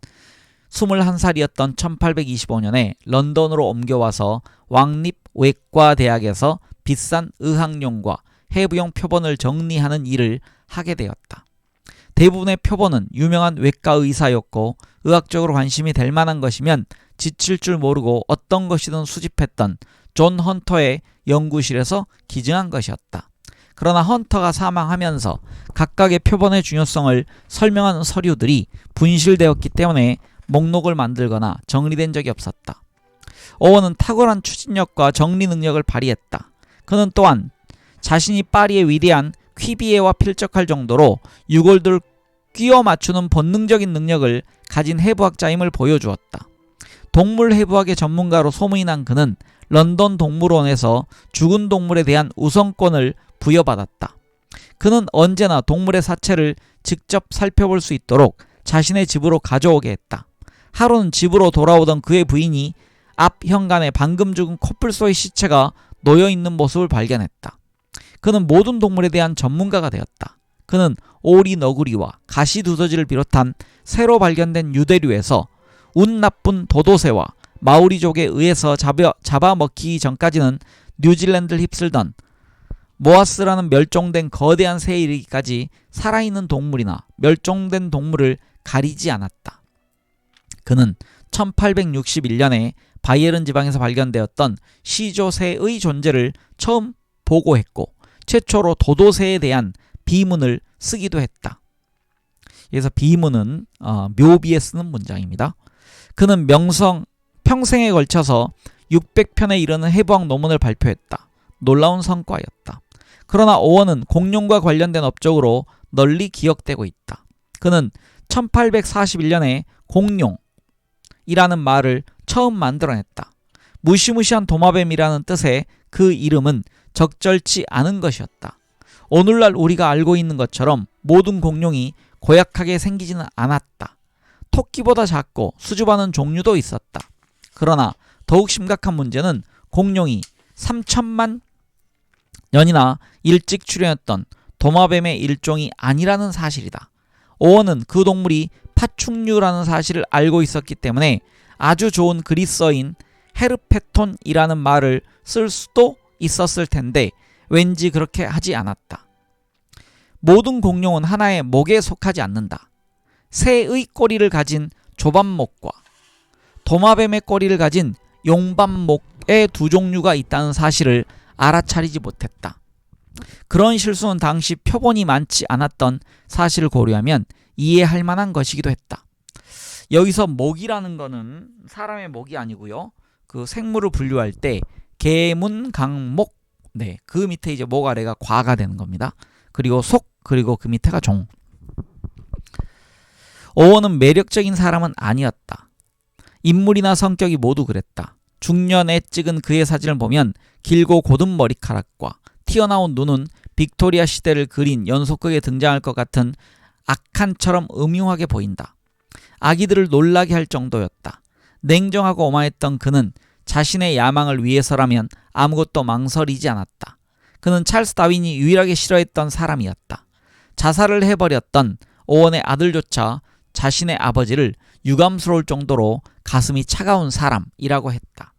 21살이었던 1825년에 런던으로 옮겨와서 왕립외과대학에서 비싼 의학용과 해부용 표본을 정리하는 일을 하게 되었다. 대부분의 표본은 유명한 외과 의사였고, 의학적으로 관심이 될 만한 것이면 지칠 줄 모르고 어떤 것이든 수집했던 존 헌터의 연구실에서 기증한 것이었다. 그러나 헌터가 사망하면서 각각의 표본의 중요성을 설명하는 서류들이 분실되었기 때문에 목록을 만들거나 정리된 적이 없었다. 오원은 탁월한 추진력과 정리 능력을 발휘했다. 그는 또한 자신이 파리의 위대한 퀴비에와 필적할 정도로 유골들을 끼워 맞추는 본능적인 능력을 가진 해부학자임을 보여주었다. 동물 해부학의 전문가로 소문이 난 그는 런던 동물원에서 죽은 동물에 대한 우선권을 부여받았다. 그는 언제나 동물의 사체를 직접 살펴볼 수 있도록 자신의 집으로 가져오게 했다. 하루는 집으로 돌아오던 그의 부인이 앞 현관에 방금 죽은 코뿔소의 시체가 놓여있는 모습을 발견했다. 그는 모든 동물에 대한 전문가가 되었다. 그는 오리, 너구리와 가시두더지를 비롯한 새로 발견된 유대류에서 운 나쁜 도도새와 마오리족에 의해서 잡아먹히기 전까지는 뉴질랜드를 휩쓸던 모아스라는 멸종된 거대한 새에 이르기까지 살아있는 동물이나 멸종된 동물을 가리지 않았다. 그는 1861년에 바이에른 지방에서 발견되었던 시조새의 존재를 처음 보고했고, 최초로 도도새에 대한 비문을 쓰기도 했다. 그래서 비문은 묘비에 쓰는 문장입니다. 그는 평생에 걸쳐서 600편에 이르는 해부학 논문을 발표했다. 놀라운 성과였다. 그러나 오원은 공룡과 관련된 업적으로 널리 기억되고 있다. 그는 1841년에 공룡이라는 말을 처음 만들어냈다. 무시무시한 도마뱀이라는 뜻의 그 이름은 적절치 않은 것이었다. 오늘날 우리가 알고 있는 것처럼 모든 공룡이 고약하게 생기지는 않았다. 토끼보다 작고 수줍어하는 종류도 있었다. 그러나 더욱 심각한 문제는 공룡이 3천만 년이나 일찍 출현했던 도마뱀의 일종이 아니라는 사실이다. 오원은 그 동물이 파충류라는 사실을 알고 있었기 때문에 아주 좋은 그리스어인 헤르페톤이라는 말을 쓸 수도 있었을 텐데 왠지 그렇게 하지 않았다. 모든 공룡은 하나의 목에 속하지 않는다. 새의 꼬리를 가진 조밤목과 도마뱀의 꼬리를 가진 용밤목의 두 종류가 있다는 사실을 알아차리지 못했다. 그런 실수는 당시 표본이 많지 않았던 사실을 고려하면 이해할 만한 것이기도 했다. 여기서 목이라는 거는 사람의 목이 아니고요. 그 생물을 분류할 때 계문, 강목, 네, 그 밑에 이제 목 아래가 과가 되는 겁니다. 그리고 속, 그리고 그 밑에가 종. 오원은 매력적인 사람은 아니었다. 인물이나 성격이 모두 그랬다. 중년에 찍은 그의 사진을 보면 길고 곧은 머리카락과 튀어나온 눈은 빅토리아 시대를 그린 연속극에 등장할 것 같은 악한처럼 음흉하게 보인다. 아기들을 놀라게 할 정도였다. 냉정하고 오만했던 그는 자신의 야망을 위해서라면 아무것도 망설이지 않았다. 그는 찰스 다윈이 유일하게 싫어했던 사람이었다. 자살을 해버렸던 오원의 아들조차 자신의 아버지를 유감스러울 정도로 가슴이 차가운 사람이라고 했다.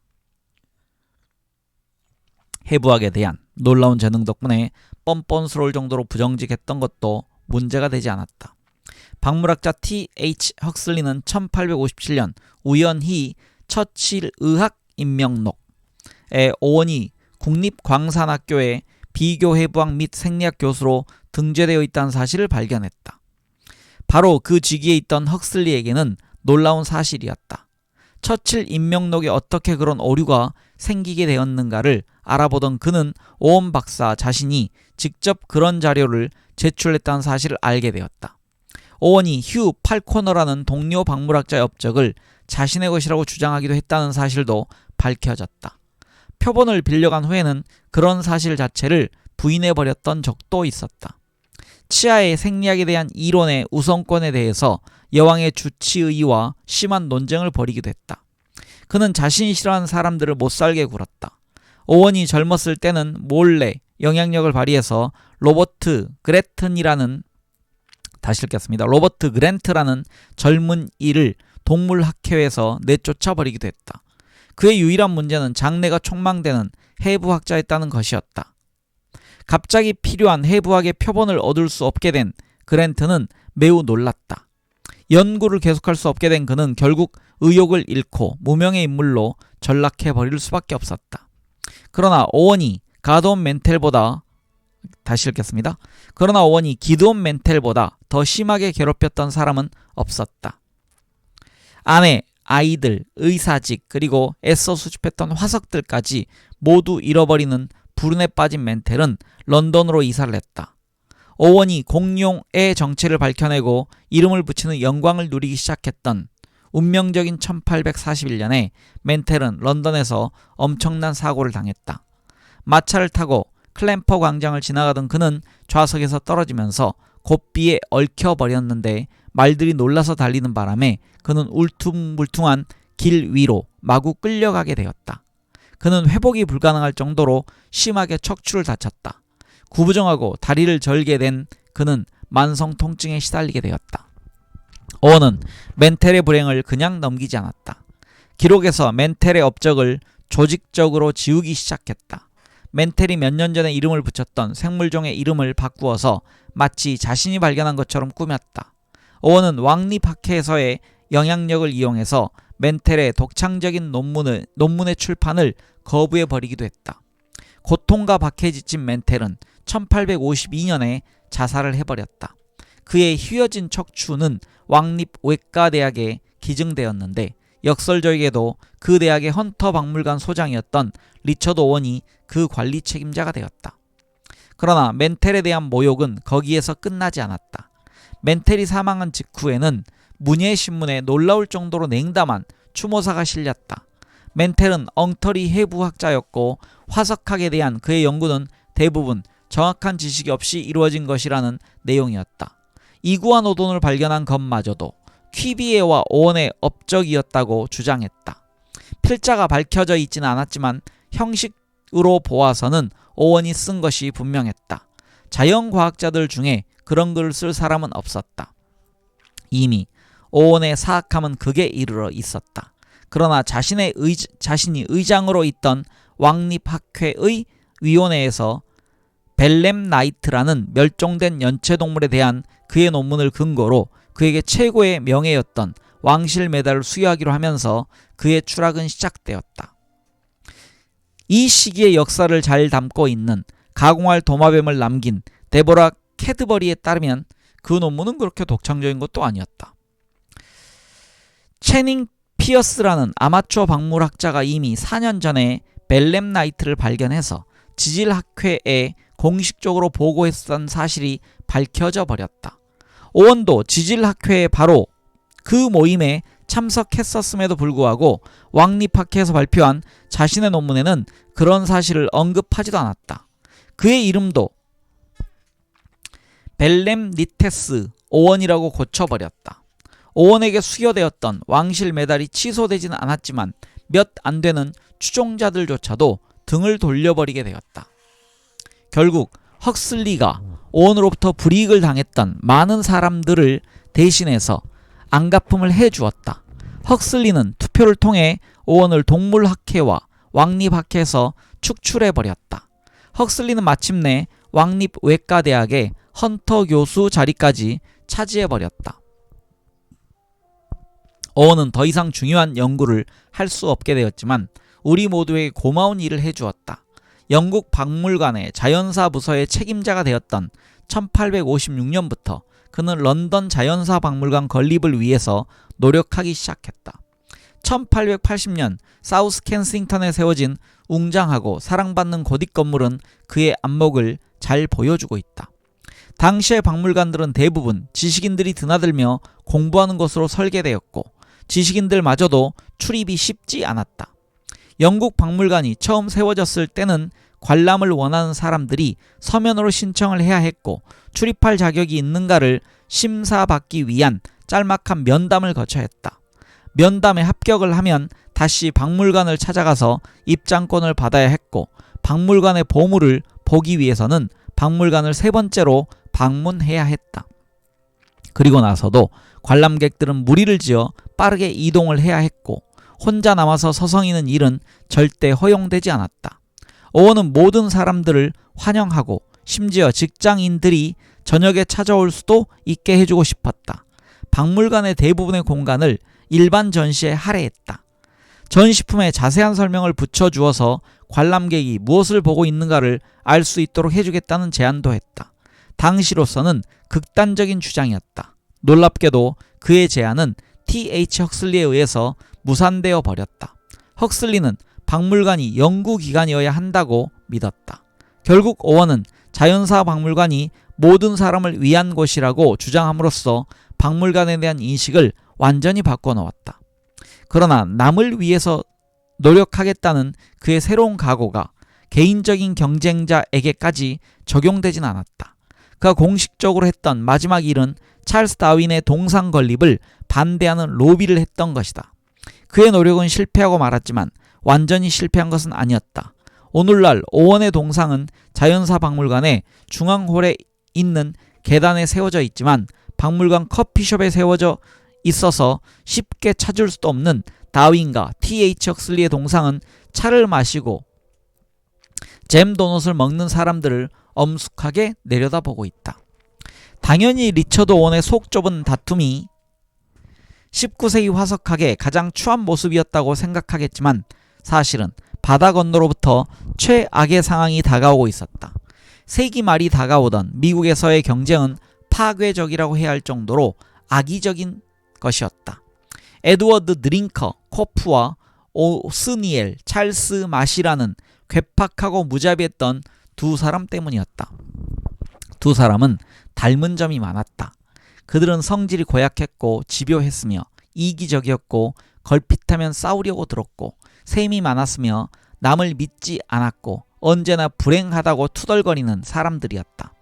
해부학에 대한 놀라운 재능 덕분에 뻔뻔스러울 정도로 부정직했던 것도 문제가 되지 않았다. 박물학자 T.H. 헉슬리는 1857년 우연히 처칠 의학 인명록에 오원이 국립광산학교의 비교해부학 및 생리학 교수로 등재되어 있다는 사실을 발견했다. 바로 그 직위에 있던 헉슬리에게는 놀라운 사실이었다. 처칠 인명록에 어떻게 그런 오류가 생기게 되었는가를 알아보던 그는 오원 박사 자신이 직접 그런 자료를 제출했다는 사실을 알게 되었다. 오원이 휴 팔코너라는 동료 박물학자의 업적을 자신의 것이라고 주장하기도 했다는 사실도 밝혀졌다. 표본을 빌려간 후에는 그런 사실 자체를 부인해버렸던 적도 있었다. 치아의 생리학에 대한 이론의 우선권에 대해서 여왕의 주치의와 심한 논쟁을 벌이기도 했다. 그는 자신이 싫어하는 사람들을 못살게 굴었다. 오원이 젊었을 때는 몰래 영향력을 발휘해서 로버트 그랜트라는 젊은이를 동물학회에서 내쫓아 버리기도 했다. 그의 유일한 문제는 장래가 촉망되는 해부학자였다는 것이었다. 갑자기 필요한 해부학의 표본을 얻을 수 없게 된 그랜트는 매우 놀랐다. 연구를 계속할 수 없게 된 그는 결국 의욕을 잃고 무명의 인물로 전락해버릴 수밖에 없었다. 그러나 오원이 기드온 멘텔보다 더 심하게 괴롭혔던 사람은 없었다. 아내, 아이들, 의사직, 그리고 애써 수집했던 화석들까지 모두 잃어버리는 불운에 빠진 멘텔은 런던으로 이사를 했다. 오원이 공룡의 정체를 밝혀내고 이름을 붙이는 영광을 누리기 시작했던 운명적인 1841년에 멘텔은 런던에서 엄청난 사고를 당했다. 마차를 타고 클램퍼 광장을 지나가던 그는 좌석에서 떨어지면서 고삐에 얽혀버렸는데 말들이 놀라서 달리는 바람에 그는 울퉁불퉁한 길 위로 마구 끌려가게 되었다. 그는 회복이 불가능할 정도로 심하게 척추를 다쳤다. 구부정하고 다리를 절게 된 그는 만성 통증에 시달리게 되었다. 오원은 멘텔의 불행을 그냥 넘기지 않았다. 기록에서 멘텔의 업적을 조직적으로 지우기 시작했다. 멘텔이 몇 년 전에 이름을 붙였던 생물종의 이름을 바꾸어서 마치 자신이 발견한 것처럼 꾸몄다. 오원은 왕립학회에서의 영향력을 이용해서 멘텔의 독창적인 논문의 출판을 거부해버리기도 했다. 고통과 박해에 지친 멘텔은 1852년에 자살을 해버렸다. 그의 휘어진 척추는 왕립외과대학에 기증되었는데 역설적이게도 그 대학의 헌터 박물관 소장이었던 리처드 오원이 그 관리 책임자가 되었다. 그러나 멘텔에 대한 모욕은 거기에서 끝나지 않았다. 멘텔이 사망한 직후에는 문예신문에 놀라울 정도로 냉담한 추모사가 실렸다. 멘텔은 엉터리 해부학자였고 화석학에 대한 그의 연구는 대부분 정확한 지식이 없이 이루어진 것이라는 내용이었다. 이구아노돈을 발견한 것마저도 퀴비에와 오원의 업적이었다고 주장했다. 필자가 밝혀져 있지는 않았지만 형식으로 보아서는 오원이 쓴 것이 분명했다. 자연과학자들 중에 그런 글을 쓸 사람은 없었다. 이미 오원의 사악함은 극에 이르러 있었다. 그러나 자신이 의장으로 있던 왕립학회의 위원회에서 벨렘 나이트라는 멸종된 연체동물에 대한 그의 논문을 근거로 그에게 최고의 명예였던 왕실 메달을 수여하기로 하면서 그의 추락은 시작되었다. 이 시기의 역사를 잘 담고 있는 가공할 도마뱀을 남긴 데보라 캐드버리에 따르면 그 논문은 그렇게 독창적인 것도 아니었다. 채닝 피어스라는 아마추어 박물학자가 이미 4년 전에 벨렘 나이트를 발견해서 지질학회에 공식적으로 보고했던 사실이 밝혀져 버렸다. 오원도 지질학회에 바로 그 모임에 참석했었음에도 불구하고 왕립학회에서 발표한 자신의 논문에는 그런 사실을 언급하지도 않았다. 그의 이름도 벨렘니테스 오원이라고 고쳐버렸다. 오원에게 수여되었던 왕실 메달이 취소되지는 않았지만 몇 안 되는 추종자들조차도 등을 돌려버리게 되었다. 결국 헉슬리가 오원으로부터 불이익을 당했던 많은 사람들을 대신해서 안갚음을 해주었다. 헉슬리는 투표를 통해 오원을 동물학회와 왕립학회에서 축출해버렸다. 헉슬리는 마침내 왕립외과대학의 헌터 교수 자리까지 차지해버렸다. 오원은 더 이상 중요한 연구를 할 수 없게 되었지만 우리 모두에게 고마운 일을 해주었다. 영국 박물관의 자연사 부서의 책임자가 되었던 1856년부터 그는 런던 자연사 박물관 건립을 위해서 노력하기 시작했다. 1880년 사우스 켄싱턴에 세워진 웅장하고 사랑받는 고딕 건물은 그의 안목을 잘 보여주고 있다. 당시의 박물관들은 대부분 지식인들이 드나들며 공부하는 것으로 설계되었고 지식인들마저도 출입이 쉽지 않았다. 영국 박물관이 처음 세워졌을 때는 관람을 원하는 사람들이 서면으로 신청을 해야 했고 출입할 자격이 있는가를 심사받기 위한 짤막한 면담을 거쳐야 했다. 면담에 합격을 하면 다시 박물관을 찾아가서 입장권을 받아야 했고 박물관의 보물을 보기 위해서는 박물관을 3번째로 방문해야 했다. 그리고 나서도 관람객들은 무리를 지어 빠르게 이동을 해야 했고 혼자 남아서 서성이는 일은 절대 허용되지 않았다. 오원은 모든 사람들을 환영하고 심지어 직장인들이 저녁에 찾아올 수도 있게 해주고 싶었다. 박물관의 대부분의 공간을 일반 전시에 할애했다. 전시품에 자세한 설명을 붙여주어서 관람객이 무엇을 보고 있는가를 알 수 있도록 해주겠다는 제안도 했다. 당시로서는 극단적인 주장이었다. 놀랍게도 그의 제안은 T.H. 헉슬리에 의해서 무산되어 버렸다. 헉슬리는 박물관이 연구기관이어야 한다고 믿었다. 결국 오원은 자연사 박물관이 모든 사람을 위한 곳이라고 주장함으로써 박물관에 대한 인식을 완전히 바꿔놓았다. 그러나 남을 위해서 노력하겠다는 그의 새로운 각오가 개인적인 경쟁자에게까지 적용되진 않았다. 그가 공식적으로 했던 마지막 일은 찰스 다윈의 동상 건립을 반대하는 로비를 했던 것이다. 그의 노력은 실패하고 말았지만 완전히 실패한 것은 아니었다. 오늘날 오원의 동상은 자연사 박물관의 중앙홀에 있는 계단에 세워져 있지만 박물관 커피숍에 세워져 있어서 쉽게 찾을 수도 없는 다윈과 T.H. 헉슬리의 동상은 차를 마시고 잼 도넛을 먹는 사람들을 엄숙하게 내려다보고 있다. 당연히 리처드 오원의 속 좁은 다툼이 19세기 화석학의 가장 추한 모습이었다고 생각하겠지만 사실은 바다 건너로부터 최악의 상황이 다가오고 있었다. 세기 말이 다가오던 미국에서의 경쟁은 파괴적이라고 해야 할 정도로 악의적인 것이었다. 에드워드 드링커 코프와 오스니엘 찰스 마시라는 괴팍하고 무자비했던 두 사람 때문이었다. 두 사람은 닮은 점이 많았다. 그들은 성질이 고약했고 집요했으며 이기적이었고 걸핏하면 싸우려고 들었고 셈이 많았으며 남을 믿지 않았고 언제나 불행하다고 투덜거리는 사람들이었다.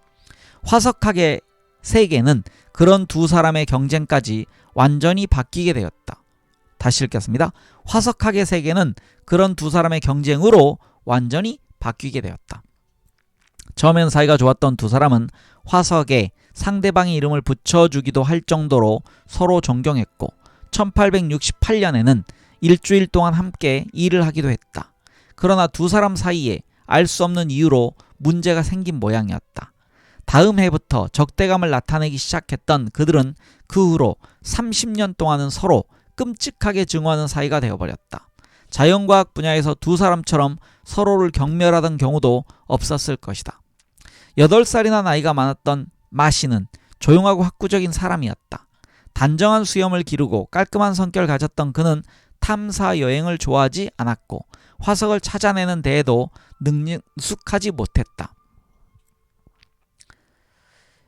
화석학의 세계는 그런 두 사람의 경쟁까지 완전히 바뀌게 되었다. 다시 읽겠습니다. 화석학의 세계는 그런 두 사람의 경쟁으로 완전히 바뀌게 되었다. 처음엔 사이가 좋았던 두 사람은 화석에 상대방의 이름을 붙여주기도 할 정도로 서로 존경했고 1868년에는 일주일 동안 함께 일을 하기도 했다. 그러나 두 사람 사이에 알 수 없는 이유로 문제가 생긴 모양이었다. 다음 해부터 적대감을 나타내기 시작했던 그들은 그 후로 30년 동안은 서로 끔찍하게 증오하는 사이가 되어버렸다. 자연과학 분야에서 두 사람처럼 서로를 경멸하던 경우도 없었을 것이다. 8살이나 나이가 많았던 마시는 조용하고 학구적인 사람이었다. 단정한 수염을 기르고 깔끔한 성격을 가졌던 그는 탐사 여행을 좋아하지 않았고 화석을 찾아내는 데에도 능숙하지 못했다.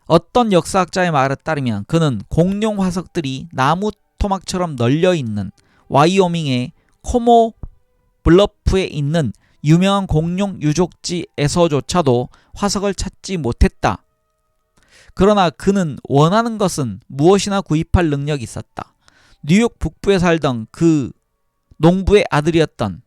어떤 역사학자의 말에 따르면 그는 공룡 화석들이 나무 토막처럼 널려있는 와이오밍의 코모 블러프에 있는 유명한 공룡 유적지에서조차도 화석을 찾지 못했다. 그러나 그는 원하는 것은 무엇이나 구입할 능력이 있었다. 뉴욕 북부에 살던 그 농부의 아들이었던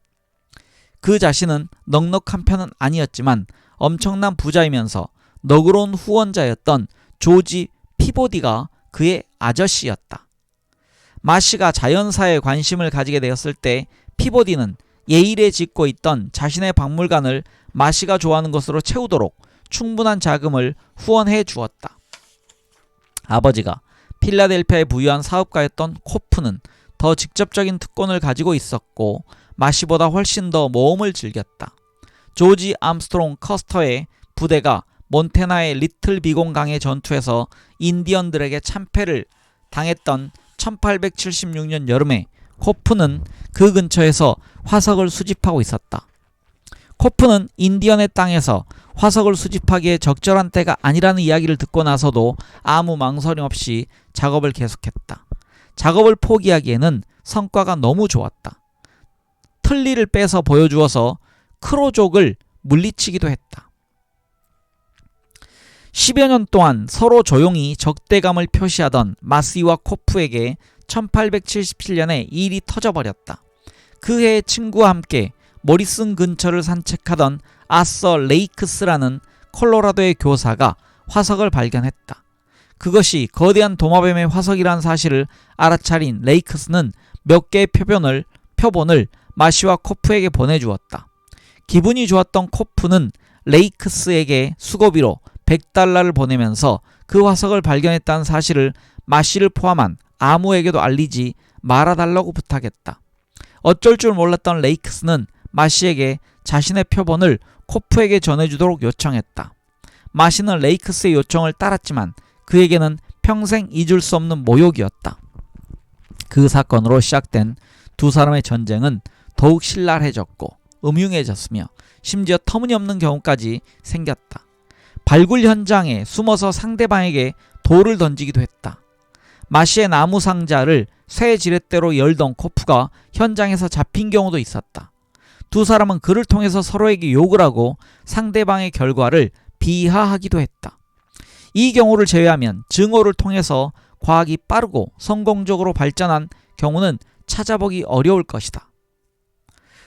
그 자신은 넉넉한 편은 아니었지만 엄청난 부자이면서 너그러운 후원자였던 조지 피보디가 그의 아저씨였다. 마시가 자연사에 관심을 가지게 되었을 때 피보디는 예일에 짓고 있던 자신의 박물관을 마시가 좋아하는 것으로 채우도록 충분한 자금을 후원해 주었다. 아버지가 필라델피아에 부유한 사업가였던 코프는 더 직접적인 특권을 가지고 있었고 마시보다 훨씬 더 모험을 즐겼다. 조지 암스트롱 커스터의 부대가 몬태나의 리틀 비공 강의 전투에서 인디언들에게 참패를 당했던 1876년 여름에 코프는 그 근처에서 화석을 수집하고 있었다. 코프는 인디언의 땅에서 화석을 수집하기에 적절한 때가 아니라는 이야기를 듣고 나서도 아무 망설임 없이 작업을 계속했다. 작업을 포기하기에는 성과가 너무 좋았다. 틀니를 빼서 보여주어서 크로족을 물리치기도 했다. 10여 년 동안 서로 조용히 적대감을 표시하던 마시와 코프에게 1877년에 일이 터져버렸다. 그 해의 친구와 함께 모리슨 근처를 산책하던 아서 레이크스라는 콜로라도의 교사가 화석을 발견했다. 그것이 거대한 도마뱀의 화석이라는 사실을 알아차린 레이크스는 몇 개의 표본을 마시와 코프에게 보내주었다. 기분이 좋았던 코프는 레이크스에게 수고비로 $100를 보내면서 그 화석을 발견했다는 사실을 마시를 포함한 아무에게도 알리지 말아달라고 부탁했다. 어쩔 줄 몰랐던 레이크스는 마시에게 자신의 표본을 코프에게 전해주도록 요청했다. 마시는 레이크스의 요청을 따랐지만 그에게는 평생 잊을 수 없는 모욕이었다. 그 사건으로 시작된 두 사람의 전쟁은 더욱 신랄해졌고 음흉해졌으며 심지어 터무니없는 경우까지 생겼다. 발굴 현장에 숨어서 상대방에게 돌을 던지기도 했다. 마시의 나무 상자를 쇠 지렛대로 열던 코프가 현장에서 잡힌 경우도 있었다. 두 사람은 그를 통해서 서로에게 욕을 하고 상대방의 결과를 비하하기도 했다. 이 경우를 제외하면 증오를 통해서 과학이 빠르고 성공적으로 발전한 경우는 찾아보기 어려울 것이다.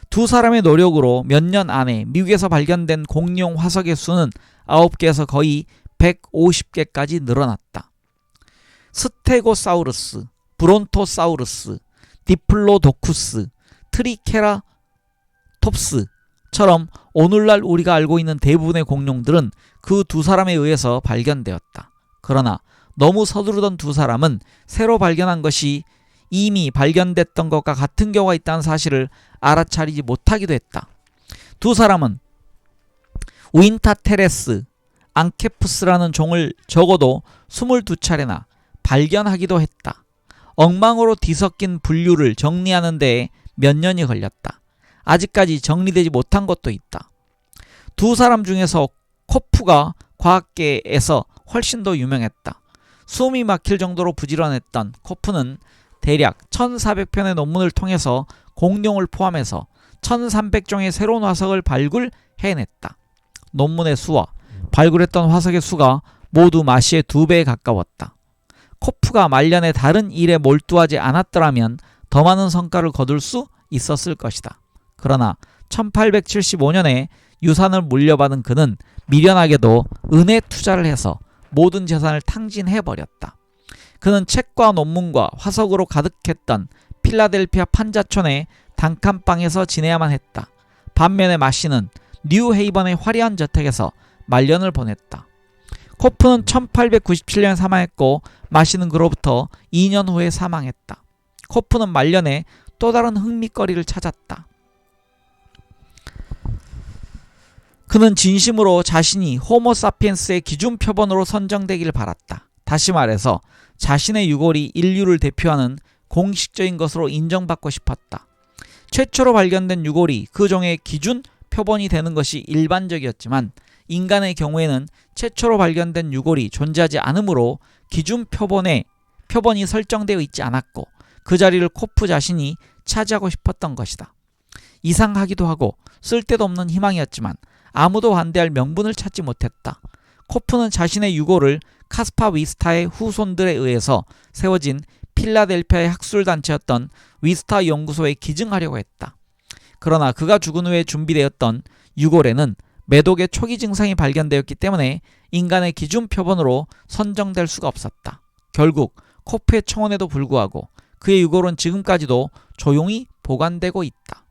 두 사람의 노력으로 몇 년 안에 미국에서 발견된 공룡 화석의 수는 9개에서 거의 150개까지 늘어났다. 스테고사우루스, 브론토사우루스, 디플로도쿠스, 트리케라톱스처럼 오늘날 우리가 알고 있는 대부분의 공룡들은 그 두 사람에 의해서 발견되었다. 그러나 너무 서두르던 두 사람은 새로 발견한 것이 이미 발견됐던 것과 같은 경우가 있다는 사실을 알아차리지 못하기도 했다. 두 사람은 우인타테레스 앙케푸스라는 종을 적어도 22차례나 발견하기도 했다. 엉망으로 뒤섞인 분류를 정리하는 데에 몇 년이 걸렸다. 아직까지 정리되지 못한 것도 있다. 두 사람 중에서 코프가 과학계에서 훨씬 더 유명했다. 숨이 막힐 정도로 부지런했던 코프는 대략 1400편의 논문을 통해서 공룡을 포함해서 1300종의 새로운 화석을 발굴해냈다. 논문의 수와 발굴했던 화석의 수가 모두 마시의 2배에 가까웠다. 코프가 말년에 다른 일에 몰두하지 않았더라면 더 많은 성과를 거둘 수 있었을 것이다. 그러나 1875년에 유산을 물려받은 그는 미련하게도 은에 투자를 해서 모든 재산을 탕진해버렸다. 그는 책과 논문과 화석으로 가득했던 필라델피아 판자촌의 단칸방에서 지내야만 했다. 반면에 마씨는 뉴헤이번의 화려한 저택에서 말년을 보냈다. 코프는 1897년에 사망했고 마씨는 그로부터 2년 후에 사망했다. 코프는 말년에 또 다른 흥미거리를 찾았다. 그는 진심으로 자신이 호모사피엔스의 기준 표본으로 선정되길 바랐다. 다시 말해서 자신의 유골이 인류를 대표하는 공식적인 것으로 인정받고 싶었다. 최초로 발견된 유골이 그 종의 기준 표본이 되는 것이 일반적이었지만 인간의 경우에는 최초로 발견된 유골이 존재하지 않으므로 기준 표본이 설정되어 있지 않았고 그 자리를 코프 자신이 차지하고 싶었던 것이다. 이상하기도 하고 쓸데도 없는 희망이었지만 아무도 반대할 명분을 찾지 못했다. 코프는 자신의 유골을 카스파 위스타의 후손들에 의해서 세워진 필라델피아의 학술단체였던 위스타 연구소에 기증하려고 했다. 그러나 그가 죽은 후에 준비되었던 유골에는 매독의 초기 증상이 발견되었기 때문에 인간의 기준 표본으로 선정될 수가 없었다. 결국 코프의 청원에도 불구하고 그의 유골은 지금까지도 조용히 보관되고 있다.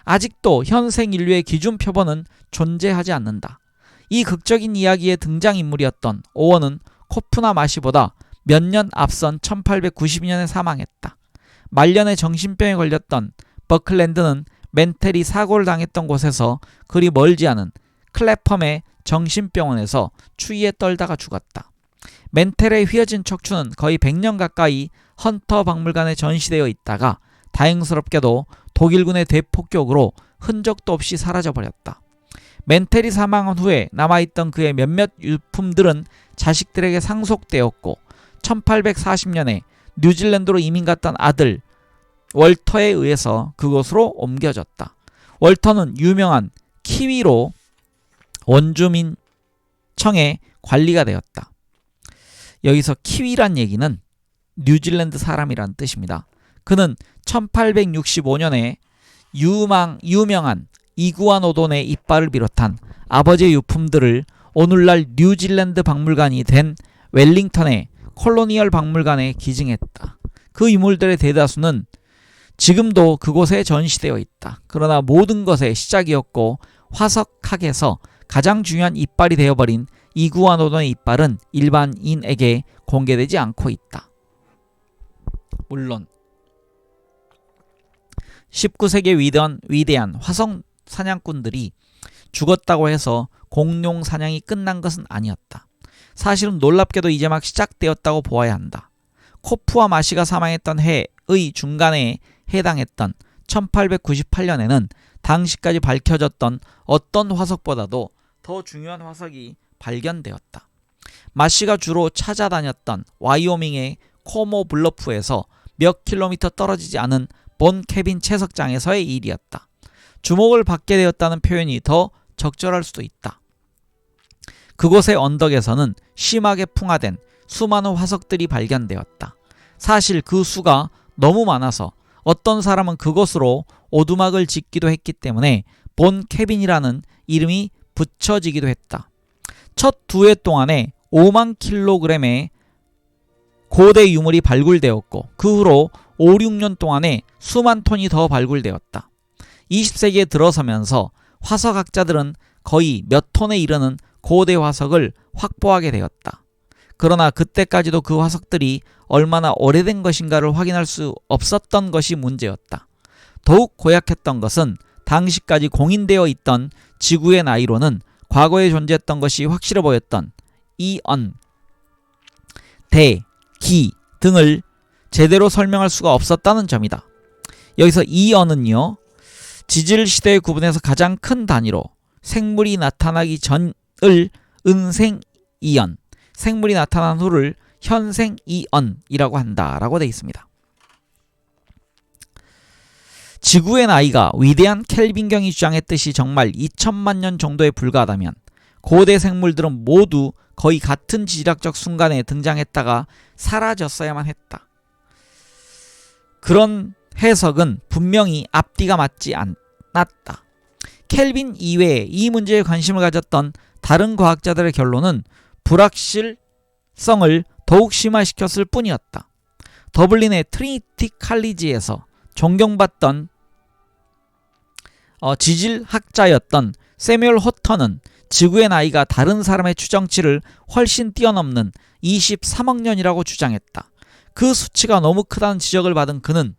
아직도 현생 인류의 기준 표본은 존재하지 않는다. 이 극적인 이야기의 등장인물이었던 오원은 코프나 마시보다 몇 년 앞선 1892년에 사망했다. 말년에 정신병에 걸렸던 버클랜드는 멘텔이 사고를 당했던 곳에서 그리 멀지 않은 클래펌의 정신병원에서 추위에 떨다가 죽었다. 멘텔의 휘어진 척추는 거의 100년 가까이 헌터 박물관에 전시되어 있다가 다행스럽게도 독일군의 대폭격으로 흔적도 없이 사라져버렸다. 멘텔이 사망한 후에 남아있던 그의 몇몇 유품들은 자식들에게 상속되었고 1840년에 뉴질랜드로 이민 갔던 아들 월터에 의해서 그곳으로 옮겨졌다. 월터는 유명한 키위로 원주민청의 관리가 되었다. 여기서 키위란 얘기는 뉴질랜드 사람이란 뜻입니다. 그는 1865년에 유명한 이구아노돈의 이빨을 비롯한 아버지의 유품들을 오늘날 뉴질랜드 박물관이 된 웰링턴의 콜로니얼 박물관에 기증했다. 그 유물들의 대다수는 지금도 그곳에 전시되어 있다. 그러나 모든 것의 시작이었고 화석학에서 가장 중요한 이빨이 되어버린 이구아노돈의 이빨은 일반인에게 공개되지 않고 있다. 물론 19세기의 위대한 화석 사냥꾼들이 죽었다고 해서 공룡 사냥이 끝난 것은 아니었다. 사실은 놀랍게도 이제 막 시작되었다고 보아야 한다. 코프와 마시가 사망했던 해의 중간에 해당했던 1898년에는 당시까지 밝혀졌던 어떤 화석보다도 더 중요한 화석이 발견되었다. 마시가 주로 찾아다녔던 와이오밍의 코모 블러프에서 몇 킬로미터 떨어지지 않은 본 케빈 채석장에서의 일이었다. 주목을 받게 되었다는 표현이 더 적절할 수도 있다. 그곳의 언덕에서는 심하게 풍화된 수많은 화석들이 발견되었다. 사실 그 수가 너무 많아서 어떤 사람은 그것으로 오두막을 짓기도 했기 때문에 본 케빈이라는 이름이 붙여지기도 했다. 첫 두 해 동안에 5만 킬로그램의 고대 유물이 발굴되었고 그 후로 5, 6년 동안에 수만 톤이 더 발굴되었다. 20세기에 들어서면서 화석학자들은 거의 몇 톤에 이르는 고대 화석을 확보하게 되었다. 그러나 그때까지도 그 화석들이 얼마나 오래된 것인가를 확인할 수 없었던 것이 문제였다. 더욱 고약했던 것은 당시까지 공인되어 있던 지구의 나이로는 과거에 존재했던 것이 확실해 보였던 이언, 대, 기 등을 제대로 설명할 수가 없었다는 점이다. 여기서 이언은요, 지질시대의 구분에서 가장 큰 단위로 생물이 나타나기 전을 은생이언, 생물이 나타난 후를 현생이언이라고 한다라고 되어 있습니다. 지구의 나이가 위대한 켈빈경이 주장했듯이 정말 2천만 년 정도에 불과하다면 고대 생물들은 모두 거의 같은 지질학적 순간에 등장했다가 사라졌어야만 했다. 그런 해석은 분명히 앞뒤가 맞지 않았다. 켈빈 이외에 이 문제에 관심을 가졌던 다른 과학자들의 결론은 불확실성을 더욱 심화시켰을 뿐이었다. 더블린의 트리니티 칼리지에서 존경받던 지질학자였던 세뮤얼 호터는 지구의 나이가 다른 사람의 추정치를 훨씬 뛰어넘는 23억 년이라고 주장했다. 그 수치가 너무 크다는 지적을 받은 그는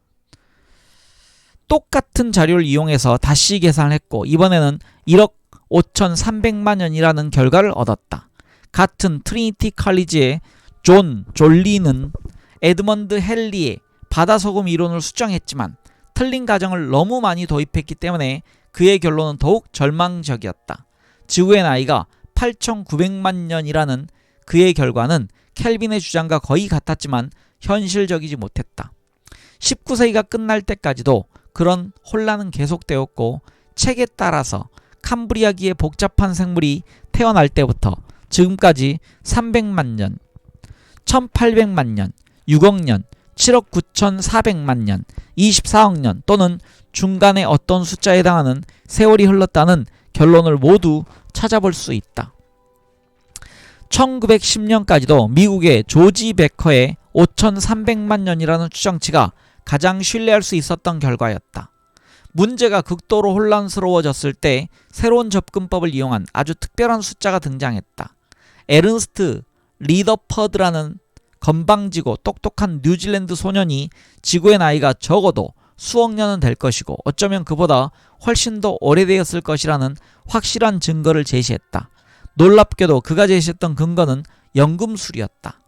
똑같은 자료를 이용해서 다시 계산을 했고 이번에는 1억 5,300만 년이라는 결과를 얻었다. 같은 트리니티 칼리지의 존 졸리는 에드먼드 헨리의 바다소금 이론을 수정했지만 틀린 가정을 너무 많이 도입했기 때문에 그의 결론은 더욱 절망적이었다. 지구의 나이가 8,900만 년이라는 그의 결과는 켈빈의 주장과 거의 같았지만 현실적이지 못했다. 19세기가 끝날 때까지도 그런 혼란은 계속되었고 책에 따라서 캄브리아기의 복잡한 생물이 태어날 때부터 지금까지 300만 년, 1800만 년, 6억 년, 7억 9,400만 년, 24억 년 또는 중간에 어떤 숫자에 해당하는 세월이 흘렀다는 결론을 모두 찾아볼 수 있다. 1910년까지도 미국의 조지 베커의 5,300만 년이라는 추정치가 가장 신뢰할 수 있었던 결과였다. 문제가 극도로 혼란스러워졌을 때 새로운 접근법을 이용한 아주 특별한 숫자가 등장했다. 에른스트 리더퍼드라는 건방지고 똑똑한 뉴질랜드 소년이 지구의 나이가 적어도 수억 년은 될 것이고 어쩌면 그보다 훨씬 더 오래되었을 것이라는 확실한 증거를 제시했다. 놀랍게도 그가 제시했던 근거는 연금술이었다.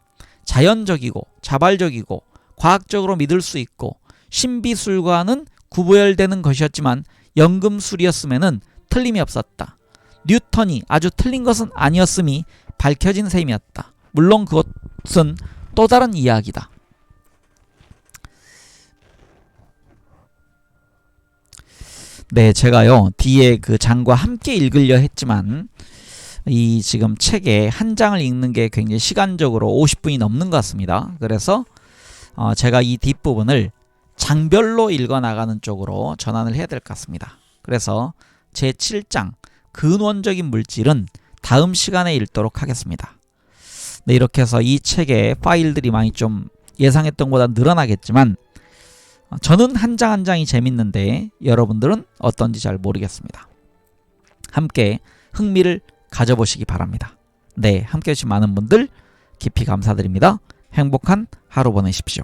자연적이고 자발적이고 과학적으로 믿을 수 있고 신비술과는 구별되는 것이었지만 연금술이었음에는 틀림이 없었다. 뉴턴이 아주 틀린 것은 아니었음이 밝혀진 셈이었다. 물론 그것은 또 다른 이야기다. 네, 제가요 뒤에 그 장과 함께 읽으려 했지만 이 지금 책에 한 장을 읽는 게 굉장히 시간적으로 50분이 넘는 것 같습니다. 그래서 제가 이 뒷부분을 장별로 읽어나가는 쪽으로 전환을 해야 될 것 같습니다. 그래서 제7장 근원적인 물질은 다음 시간에 읽도록 하겠습니다. 네, 이렇게 해서 이 책에 파일들이 많이 좀 예상했던 것보다 늘어나겠지만 저는 한 장 한 장이 재밌는데 여러분들은 어떤지 잘 모르겠습니다. 함께 흥미를 가져보시기 바랍니다. 네, 함께 해주신 많은 분들 깊이 감사드립니다. 행복한 하루 보내십시오.